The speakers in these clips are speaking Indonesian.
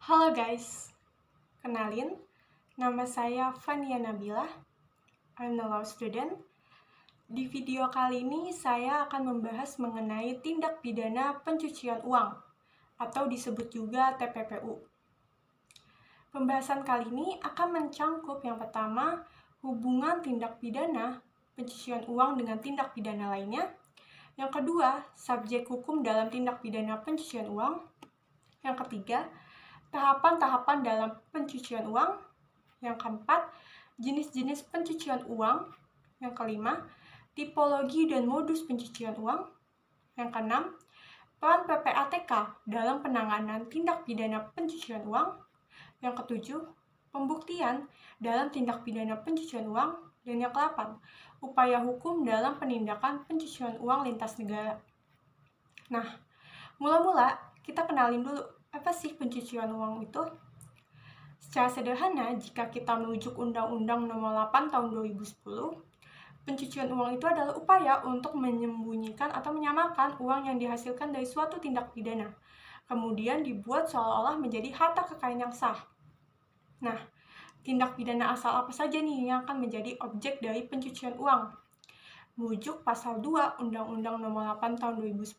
Halo guys, kenalin, nama saya Fania Nabila, I'm a law student. Di video kali ini saya akan membahas mengenai tindak pidana pencucian uang, atau disebut juga TPPU. Pembahasan kali ini akan mencangkup yang pertama, hubungan tindak pidana pencucian uang dengan tindak pidana lainnya. Yang kedua, subjek hukum dalam tindak pidana pencucian uang. Yang ketiga, tahapan-tahapan dalam pencucian uang. Yang keempat, jenis-jenis pencucian uang. Yang kelima, tipologi dan modus pencucian uang. Yang keenam, peran PPATK dalam penanganan tindak pidana pencucian uang. Yang ketujuh, pembuktian dalam tindak pidana pencucian uang. Dan yang kedelapan, upaya hukum dalam penindakan pencucian uang lintas negara. Nah, mula-mula kita kenalin dulu apa sih pencucian uang itu. Secara sederhana, jika kita merujuk Undang-Undang Nomor 8 Tahun 2010, pencucian uang itu adalah upaya untuk menyembunyikan atau menyamarkan uang yang dihasilkan dari suatu tindak pidana, kemudian dibuat seolah-olah menjadi harta kekayaan yang sah. Nah, tindak pidana asal apa saja nih yang akan menjadi objek dari pencucian uang? Merujuk Pasal 2 Undang-Undang Nomor 8 Tahun 2010,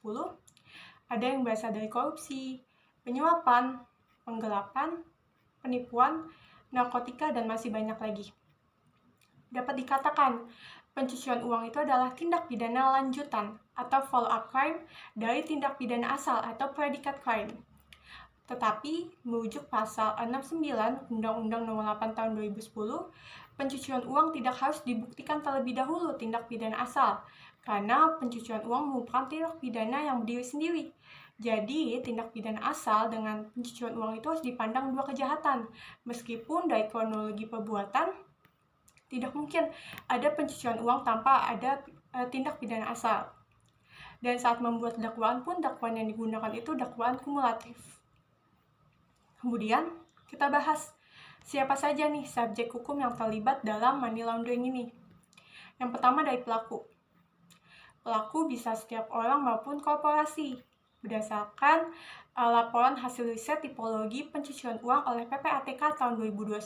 ada yang berasal dari korupsi, penyuapan, penggelapan, penipuan, narkotika, dan masih banyak lagi. Dapat dikatakan, pencucian uang itu adalah tindak pidana lanjutan atau follow-up crime dari tindak pidana asal atau predikat crime. Tetapi, merujuk pasal 69 Undang-Undang Nomor 8 Tahun 2010, pencucian uang tidak harus dibuktikan terlebih dahulu tindak pidana asal, karena pencucian uang merupakan tindak pidana yang berdiri sendiri. Jadi, tindak pidana asal dengan pencucian uang itu harus dipandang dua kejahatan, meskipun dari kronologi perbuatan, tidak mungkin ada pencucian uang tanpa ada tindak pidana asal. Dan saat membuat dakwaan pun, dakwaan yang digunakan itu dakwaan kumulatif. Kemudian, kita bahas siapa saja nih subjek hukum yang terlibat dalam money laundering ini. Yang pertama dari pelaku. Pelaku bisa setiap orang maupun korporasi. Berdasarkan laporan hasil riset tipologi pencucian uang oleh PPATK tahun 2021,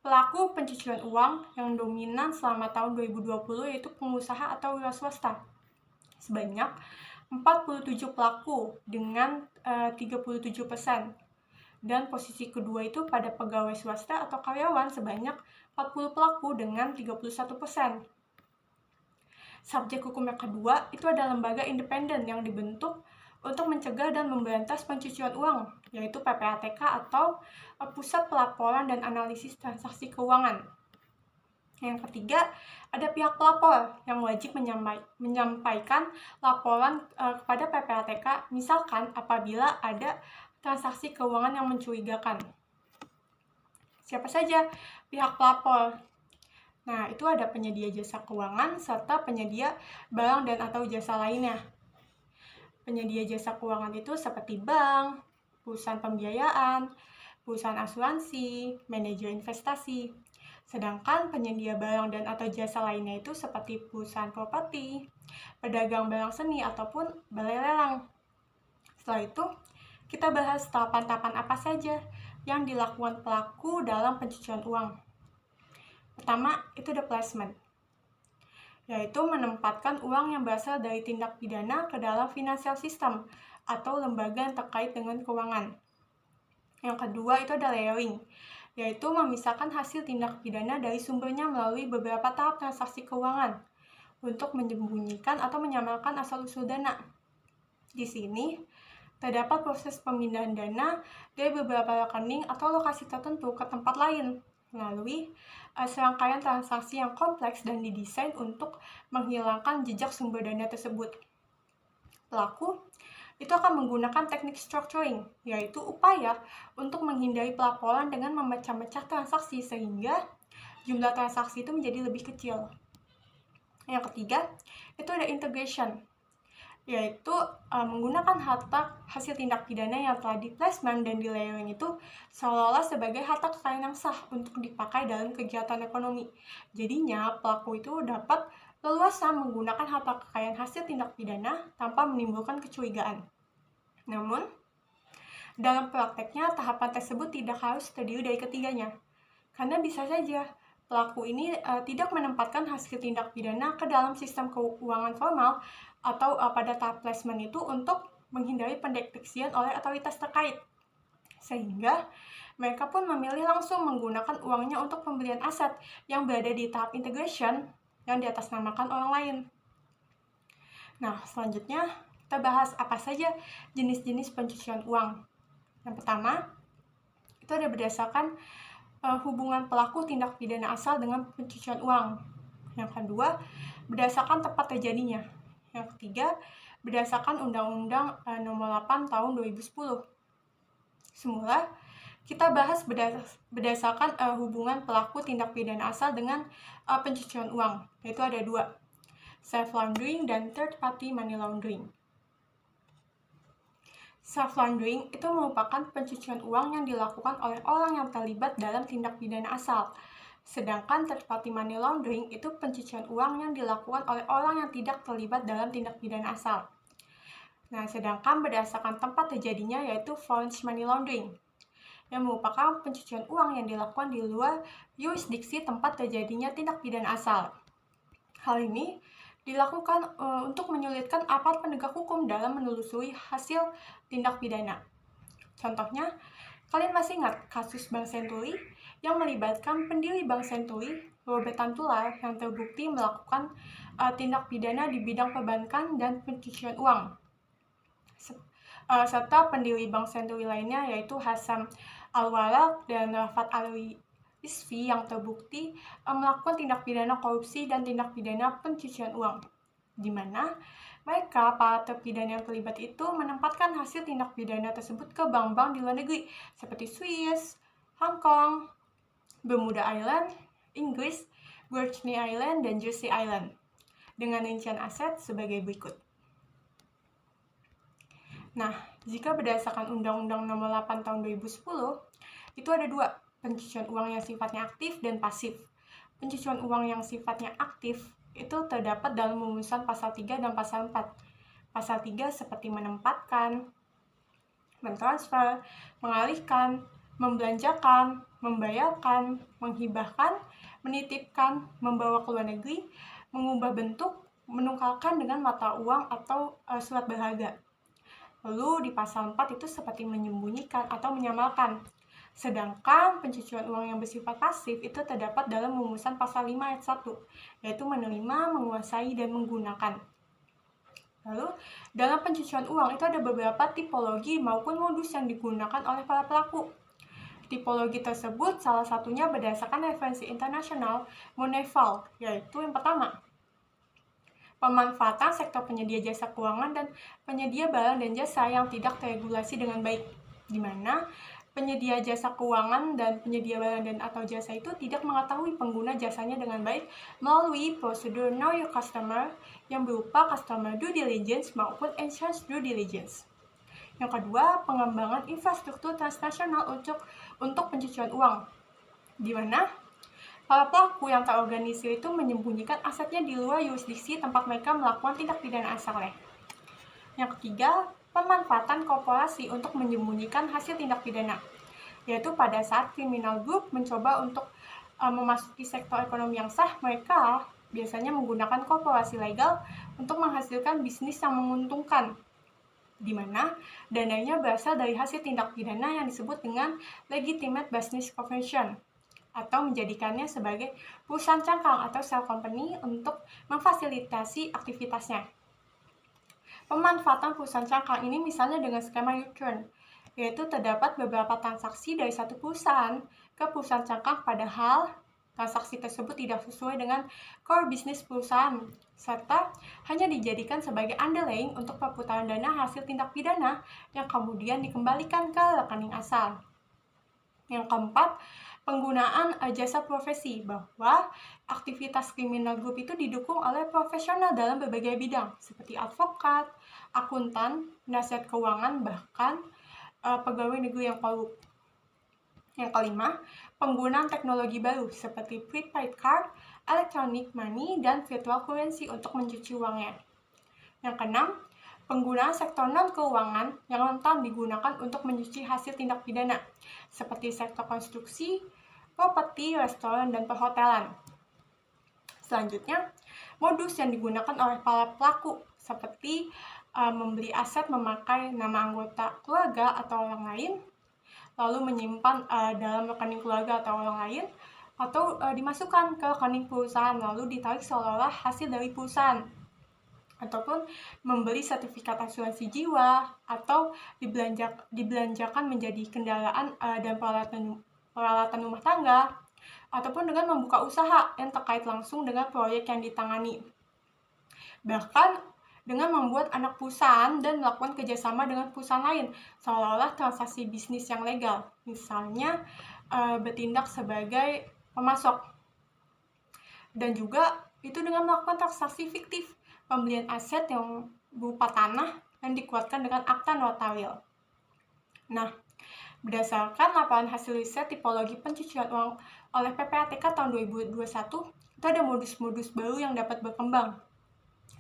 pelaku pencucian uang yang dominan selama tahun 2020 yaitu pengusaha atau wira swasta. Sebanyak 47 pelaku dengan 37%. Dan posisi kedua itu pada pegawai swasta atau karyawan sebanyak 40 pelaku dengan 31%. Subjek hukum yang kedua itu adalah lembaga independen yang dibentuk untuk mencegah dan memberantas pencucian uang, yaitu PPATK atau Pusat Pelaporan dan Analisis Transaksi Keuangan. Yang ketiga, ada pihak pelapor yang wajib menyampaikan laporan kepada PPATK, misalkan apabila ada transaksi keuangan yang mencurigakan. Siapa saja pihak pelapor? Nah, itu ada penyedia jasa keuangan serta penyedia barang dan atau jasa lainnya. Penyedia jasa keuangan itu seperti bank, perusahaan pembiayaan, perusahaan asuransi, manajer investasi. Sedangkan penyedia barang dan atau jasa lainnya itu seperti perusahaan properti, pedagang barang seni, ataupun balai lelang. Setelah itu, kita bahas tahapan-tahapan apa saja yang dilakukan pelaku dalam pencucian uang. Pertama, itu the placement, yaitu menempatkan uang yang berasal dari tindak pidana ke dalam financial system atau lembaga yang terkait dengan keuangan. Yang kedua, itu ada layering, yaitu memisahkan hasil tindak pidana dari sumbernya melalui beberapa tahap transaksi keuangan untuk menyembunyikan atau menyamarkan asal-usul dana. Di sini, terdapat proses pemindahan dana dari beberapa rekening atau lokasi tertentu ke tempat lain melalui serangkaian transaksi yang kompleks dan didesain untuk menghilangkan jejak sumber dana tersebut. Pelaku itu akan menggunakan teknik structuring, yaitu upaya untuk menghindari pelaporan dengan memecah-mecah transaksi sehingga jumlah transaksi itu menjadi lebih kecil. Yang ketiga, itu ada integration, yaitu menggunakan harta hasil tindak pidana yang telah di-placement dan di-layering itu seolah-olah sebagai harta kekayaan yang sah untuk dipakai dalam kegiatan ekonomi. Jadinya, pelaku itu dapat leluasa menggunakan harta kekayaan hasil tindak pidana tanpa menimbulkan kecurigaan. Namun, Dalam prakteknya, tahapan tersebut tidak harus terdiri dari ketiganya, karena bisa saja pelaku ini tidak menempatkan hasil tindak pidana ke dalam sistem keuangan formal atau pada tahap placement itu untuk menghindari pendeteksian oleh otoritas terkait. Sehingga mereka pun memilih langsung menggunakan uangnya untuk pembelian aset yang berada di tahap integration yang diatasnamakan orang lain. Nah, selanjutnya kita bahas apa saja jenis-jenis pencucian uang. Yang pertama, itu ada berdasarkan hubungan pelaku tindak pidana asal dengan pencucian uang. Yang kedua, berdasarkan tempat terjadinya. Yang ketiga, berdasarkan Undang-Undang Nomor 8 Tahun 2010. Semula, kita bahas berdasarkan hubungan pelaku tindak pidana asal dengan pencucian uang, yaitu ada dua, self laundering dan third party money laundering. Self laundering itu merupakan pencucian uang yang dilakukan oleh orang yang terlibat dalam tindak pidana asal. Sedangkan third party money laundering itu pencucian uang yang dilakukan oleh orang yang tidak terlibat dalam tindak pidana asal. Nah, sedangkan berdasarkan tempat terjadinya yaitu foreign money laundering, yang merupakan pencucian uang yang dilakukan di luar yurisdiksi tempat terjadinya tindak pidana asal. Hal ini dilakukan untuk menyulitkan aparat penegak hukum dalam menelusuri hasil tindak pidana. Contohnya, kalian masih ingat kasus Bank Senturi yang melibatkan pendiri Bank Senturi, Robert Tantular, yang terbukti melakukan tindak pidana di bidang perbankan dan pencucian uang. Serta pendiri Bank Senturi lainnya yaitu Hasan Al-Walak dan Rafat Al-Isfi yang terbukti melakukan tindak pidana korupsi dan tindak pidana pencucian uang, di mana mereka, para terpidana yang terlibat itu, menempatkan hasil tindak pidana tersebut ke bank-bank di luar negeri seperti Swiss, Hong Kong, Bermuda Island, Inggris, Virgin Island, dan Jersey Island, dengan rincian aset sebagai berikut. Nah, jika berdasarkan Undang-Undang Nomor 8 Tahun 2010, itu ada dua, pencucian uang yang sifatnya aktif dan pasif. Pencucian uang yang sifatnya aktif itu terdapat dalam rumusan pasal 3 dan pasal 4. Pasal 3 seperti menempatkan, mentransfer, mengalihkan, membelanjakan, membayarkan, menghibahkan, menitipkan, membawa ke luar negeri, mengubah bentuk, menukarkan dengan mata uang atau surat berharga. Lalu di pasal 4 itu seperti menyembunyikan atau menyamarkan. Sedangkan pencucian uang yang bersifat pasif itu terdapat dalam rumusan pasal 5 ayat 1, yaitu menerima, menguasai, dan menggunakan. Lalu, dalam pencucian uang itu ada beberapa tipologi maupun modus yang digunakan oleh para pelaku. Tipologi tersebut salah satunya berdasarkan referensi internasional Moneval, yaitu yang pertama, pemanfaatan sektor penyedia jasa keuangan dan penyedia barang dan jasa yang tidak teregulasi dengan baik, di mana penyedia jasa keuangan dan penyedia barang dan atau jasa itu tidak mengetahui pengguna jasanya dengan baik melalui prosedur Know Your Customer yang berupa customer due diligence maupun insurance due diligence. Yang kedua, pengembangan infrastruktur transnasional untuk pencucian uang, di mana para pelaku yang terorganisir itu menyembunyikan asetnya di luar yurisdiksi tempat mereka melakukan tindak pidana asalnya. Yang ketiga, pemanfaatan korporasi untuk menyembunyikan hasil tindak pidana, yaitu pada saat criminal group mencoba untuk memasuki sektor ekonomi yang sah, mereka biasanya menggunakan korporasi legal untuk menghasilkan bisnis yang menguntungkan, di mana dananya berasal dari hasil tindak pidana yang disebut dengan legitimate business conversion, atau menjadikannya sebagai perusahaan cangkang atau shell company untuk memfasilitasi aktivitasnya. Pemanfaatan perusahaan cangkang ini misalnya dengan skema U-turn, yaitu terdapat beberapa transaksi dari satu perusahaan ke perusahaan cangkang padahal transaksi tersebut tidak sesuai dengan core bisnis perusahaan, serta hanya dijadikan sebagai underlying untuk perputaran dana hasil tindak pidana yang kemudian dikembalikan ke rekening asal. Yang keempat, penggunaan jasa profesi, bahwa aktivitas criminal group itu didukung oleh profesional dalam berbagai bidang seperti advokat, akuntan, penasihat keuangan, bahkan pegawai negeri yang korup. Yang kelima, penggunaan teknologi baru seperti prepaid card, electronic money, dan virtual currency untuk mencuci uangnya. Yang keenam, penggunaan sektor non-keuangan yang rentan digunakan untuk mencuci hasil tindak pidana, seperti sektor konstruksi, properti, restoran, dan perhotelan. Selanjutnya, modus yang digunakan oleh para pelaku seperti membeli aset memakai nama anggota keluarga atau orang lain, lalu menyimpan dalam rekening keluarga atau orang lain, atau dimasukkan ke rekening perusahaan lalu ditarik seolah-olah hasil dari perusahaan, ataupun membeli sertifikat asuransi jiwa atau dibelanjakan menjadi kendaraan dan peralatan rumah tangga, ataupun dengan membuka usaha yang terkait langsung dengan proyek yang ditangani. Bahkan dengan membuat anak perusahaan dan melakukan kerjasama dengan perusahaan lain, seolah-olah transaksi bisnis yang legal, misalnya bertindak sebagai pemasok. Dan juga itu dengan melakukan transaksi fiktif, pembelian aset yang berupa tanah yang dikuatkan dengan akta notaril. Nah, berdasarkan laporan hasil riset tipologi pencucian uang oleh PPATK tahun 2021, itu ada modus-modus baru yang dapat berkembang,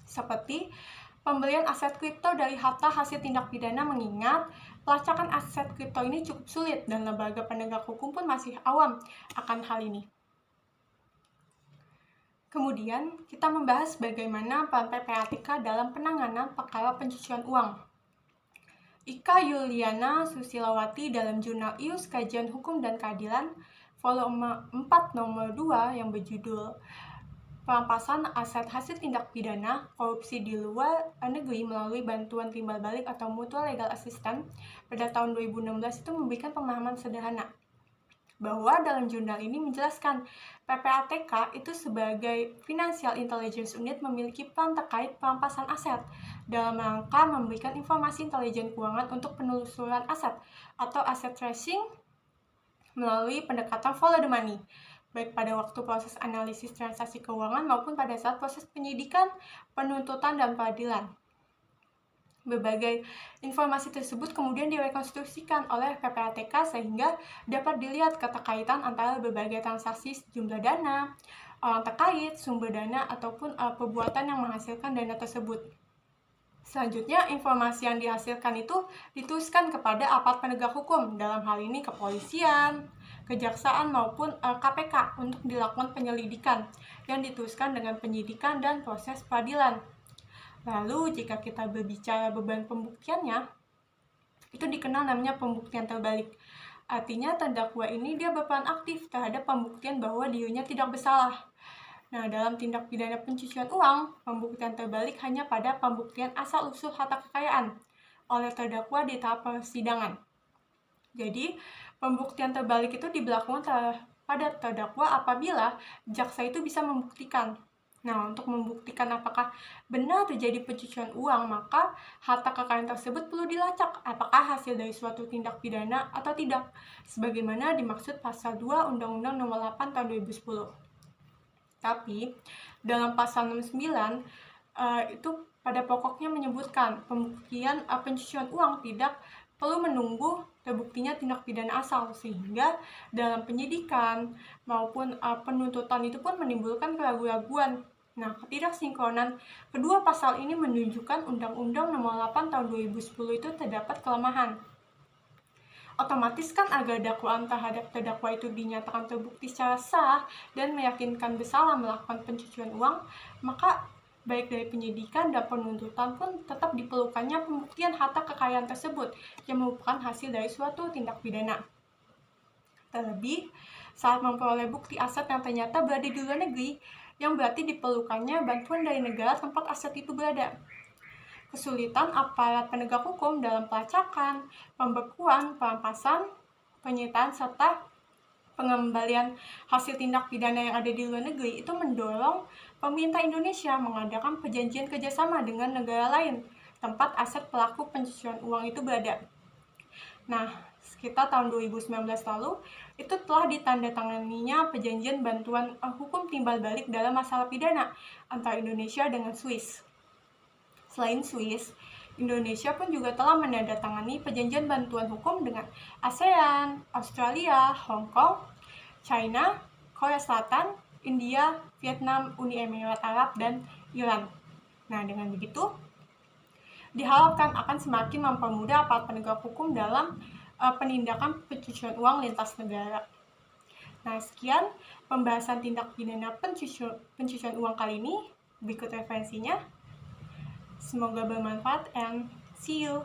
seperti pembelian aset kripto dari harta hasil tindak pidana, mengingat pelacakan aset kripto ini cukup sulit dan lembaga penegak hukum pun masih awam akan hal ini. Kemudian, kita membahas bagaimana peran PPATK dalam penanganan perkara pencucian uang. Ika Yuliana Susilawati dalam jurnal IUS Kajian Hukum dan Keadilan, volume 4 nomor 2 yang berjudul Perampasan Aset Hasil Tindak Pidana Korupsi di Luar Negeri melalui Bantuan Timbal Balik atau Mutual Legal Assistance pada tahun 2016 itu memberikan pemahaman sederhana bahwa dalam jurnal ini menjelaskan PPATK itu sebagai Financial Intelligence Unit memiliki peran terkait perampasan aset dalam rangka memberikan informasi intelijen keuangan untuk penelusuran aset atau asset tracing melalui pendekatan follow the money, baik pada waktu proses analisis transaksi keuangan maupun pada saat proses penyidikan, penuntutan, dan peradilan. Berbagai informasi tersebut kemudian direkonstruksikan oleh PPATK sehingga dapat dilihat keterkaitan antara berbagai transaksi, jumlah dana, orang terkait, sumber dana, ataupun perbuatan yang menghasilkan dana tersebut. Selanjutnya, informasi yang dihasilkan itu dituliskan kepada aparat penegak hukum, dalam hal ini kepolisian, kejaksaan, maupun KPK untuk dilakukan penyelidikan yang dituliskan dengan penyidikan dan proses peradilan. Lalu, jika kita berbicara beban pembuktiannya, itu dikenal namanya pembuktian terbalik. Artinya, terdakwa ini dia berperan aktif terhadap pembuktian bahwa dirinya tidak bersalah. Nah, dalam tindak pidana pencucian uang, pembuktian terbalik hanya pada pembuktian asal-usul harta kekayaan oleh terdakwa di tahap persidangan. Jadi, pembuktian terbalik itu diberlakukan pada terdakwa apabila jaksa itu bisa membuktikan. Nah, untuk membuktikan apakah benar terjadi pencucian uang, maka harta kekayaan tersebut perlu dilacak apakah hasil dari suatu tindak pidana atau tidak, sebagaimana dimaksud pasal 2 Undang-Undang Nomor 8 Tahun 2010. Tapi, dalam pasal 69, itu pada pokoknya menyebutkan pembuktian pencucian uang tidak perlu menunggu terbuktinya tindak pidana asal, sehingga dalam penyidikan maupun penuntutan itu pun menimbulkan keraguan-raguan. Nah, ketidaksinkronan kedua pasal ini menunjukkan Undang-Undang Nomor 8 Tahun 2010 itu terdapat kelemahan. Otomatis kan agar dakwaan terhadap terdakwa itu dinyatakan terbukti secara sah dan meyakinkan bersalah melakukan pencucian uang, maka baik dari penyidikan dan penuntutan pun tetap diperlukannya pembuktian harta kekayaan tersebut yang merupakan hasil dari suatu tindak pidana. Terlebih, saat memperoleh bukti aset yang ternyata berada di luar negeri, yang berarti diperlukannya bantuan dari negara tempat aset itu berada. Kesulitan aparat penegak hukum dalam pelacakan, pembekuan, perampasan, penyitaan, serta pengembalian hasil tindak pidana yang ada di luar negeri itu mendorong pemerintah Indonesia mengadakan perjanjian kerjasama dengan negara lain tempat aset pelaku pencucian uang itu berada. Nah, sekitar tahun 2019 lalu, itu telah ditandatanganinya perjanjian bantuan hukum timbal balik dalam masalah pidana antara Indonesia dengan Swiss. Selain Swiss, Indonesia pun juga telah menandatangani perjanjian bantuan hukum dengan ASEAN, Australia, Hong Kong, China, Korea Selatan, India, Vietnam, Uni Emirat Arab, dan Iran. Nah, dengan begitu, diharapkan akan semakin mempermudah aparat penegak hukum dalam penindakan pencucian uang lintas negara. Nah, sekian pembahasan tindak pidana pencucian uang kali ini. Berikut referensinya. Semoga bermanfaat and see you.